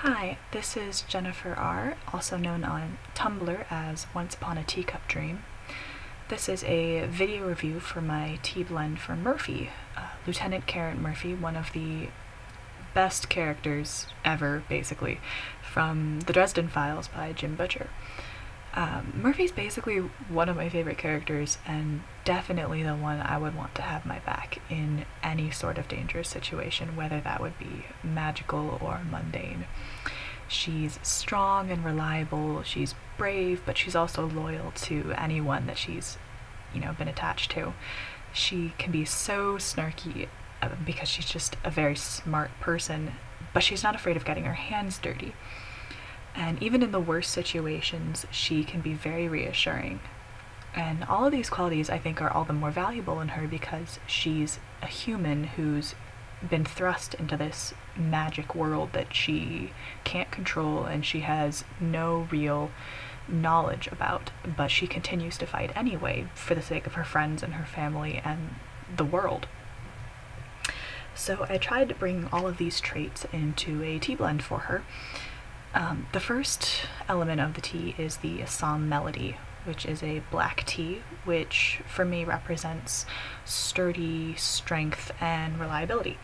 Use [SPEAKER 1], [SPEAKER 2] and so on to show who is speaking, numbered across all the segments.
[SPEAKER 1] Hi, this is Jennifer R., also known on Tumblr as Once Upon a Teacup Dream. This is a video review for my tea blend for Murphy, Lieutenant Karrin Murphy, one of the best characters ever, basically, from the Dresden Files by Jim Butcher. Murphy's basically one of my favorite characters, and definitely the one I would want to have my back in any sort of dangerous situation, whether that would be magical or mundane. She's strong and reliable, she's brave, but she's also loyal to anyone that she's, been attached to. She can be so snarky because she's just a very smart person, but she's not afraid of getting her hands dirty. And even in the worst situations, she can be very reassuring. And all of these qualities, I think, are all the more valuable in her because she's a human who's been thrust into this magic world that she can't control and she has no real knowledge about, but she continues to fight anyway for the sake of her friends and her family and the world. So I tried to bring all of these traits into a tea blend for her. The first element of the tea is the Assam melody, which is a black tea, which for me represents sturdy strength and reliability.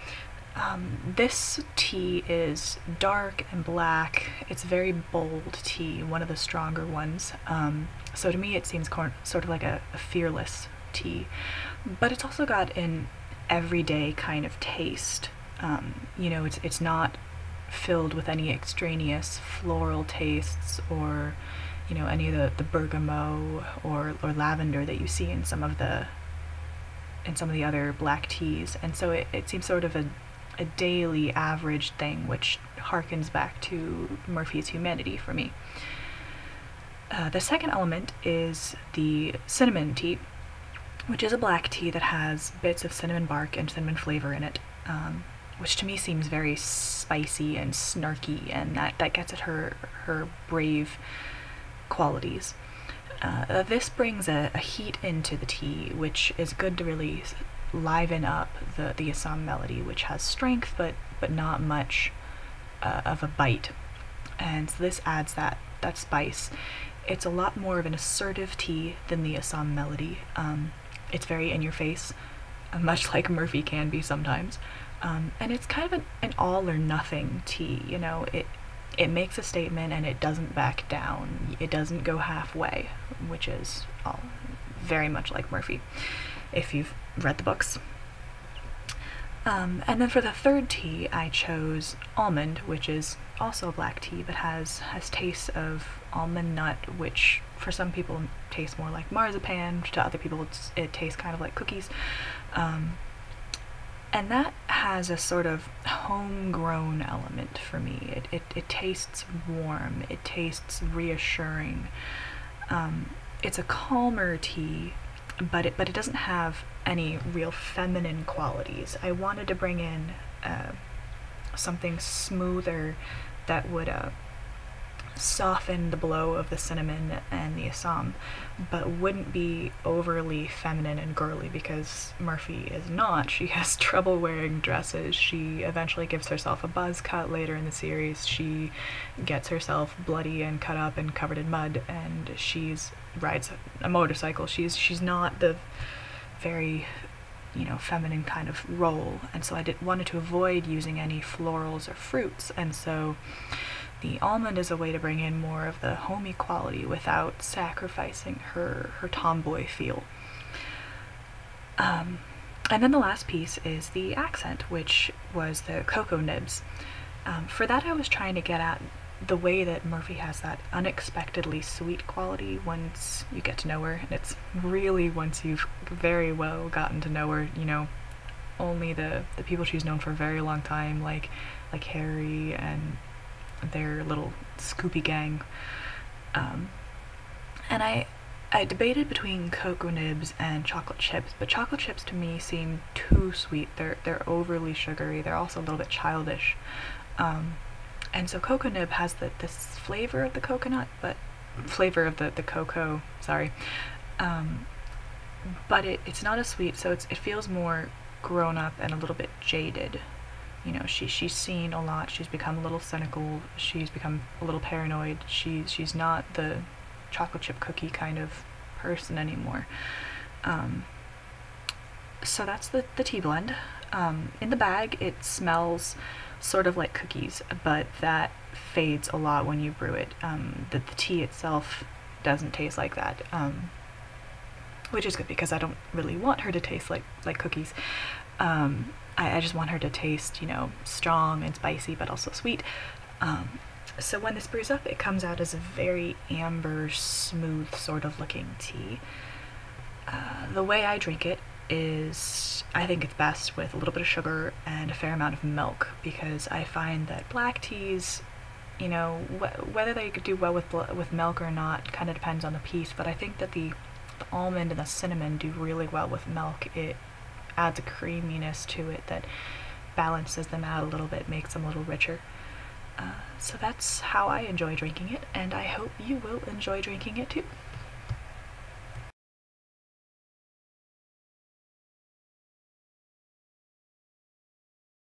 [SPEAKER 1] This tea is dark and black. It's very bold tea, one of the stronger ones. So to me it seems sort of like a fearless tea, but it's also got an everyday kind of taste. It's not filled with any extraneous floral tastes or any of the bergamot or lavender that you see in some of the other black teas, and so it seems sort of a daily average thing, which harkens back to Murphy's humanity for me. The second element is the cinnamon tea, which is a black tea that has bits of cinnamon bark and cinnamon flavor in it, which to me seems very spicy and snarky, and that gets at her brave qualities. This brings a heat into the tea, which is good to really liven up the Assam melody, which has strength but not much of a bite. And so this adds that spice. It's a lot more of an assertive tea than the Assam melody. It's very in your face, much like Murphy can be sometimes. And it's kind of an all or nothing tea, it makes a statement and it doesn't back down. It doesn't go halfway, which is very much like Murphy, if you've read the books. And then for the third tea, I chose almond, which is also a black tea, but has tastes of almond nut, which for some people tastes more like marzipan, to other people it tastes kind of like cookies. And that has a sort of homegrown element for me. It tastes warm, it tastes reassuring. It's a calmer tea, but it doesn't have any real feminine qualities. I wanted to bring in something smoother that would soften the blow of the cinnamon and the Assam, but wouldn't be overly feminine and girly, because Murphy is not. She has trouble wearing dresses. She eventually gives herself a buzz cut later in the series. She gets herself bloody and cut up and covered in mud, and rides a motorcycle. She's not the very feminine kind of role, and so I wanted to avoid using any florals or fruits, and so the almond is a way to bring in more of the homey quality without sacrificing her tomboy feel. And then the last piece is the accent, which was the cocoa nibs. For that I was trying to get at the way that Murphy has that unexpectedly sweet quality once you get to know her, and it's really once you've very well gotten to know her, only the people she's known for a very long time, like Harry and their little Scoopy gang. And I debated between cocoa nibs and chocolate chips, but chocolate chips to me seem too sweet. They're overly sugary. They're also a little bit childish. And so cocoa nib has this flavor of the coconut, but flavor of the cocoa, sorry. But it's not as sweet, so it feels more grown up and a little bit jaded. You know, she's seen a lot. She's become a little cynical. She's become a little paranoid. She's not the chocolate chip cookie kind of person anymore. So that's the tea blend. In the bag, it smells sort of like cookies, but that fades a lot when you brew it. The tea itself doesn't taste like that, which is good because I don't really want her to taste like cookies. I just want her to taste, you know, strong and spicy, but also sweet. So when this brews up, it comes out as a very amber, smooth sort of looking tea. The way I drink it is, I think it's best with a little bit of sugar and a fair amount of milk, because I find that black teas, you know, whether they could do well with milk or not kind of depends on the piece, but I think that the almond and the cinnamon do really well with milk. It adds a creaminess to it that balances them out a little bit, makes them a little richer. So that's how I enjoy drinking it, and I hope you will enjoy drinking it too.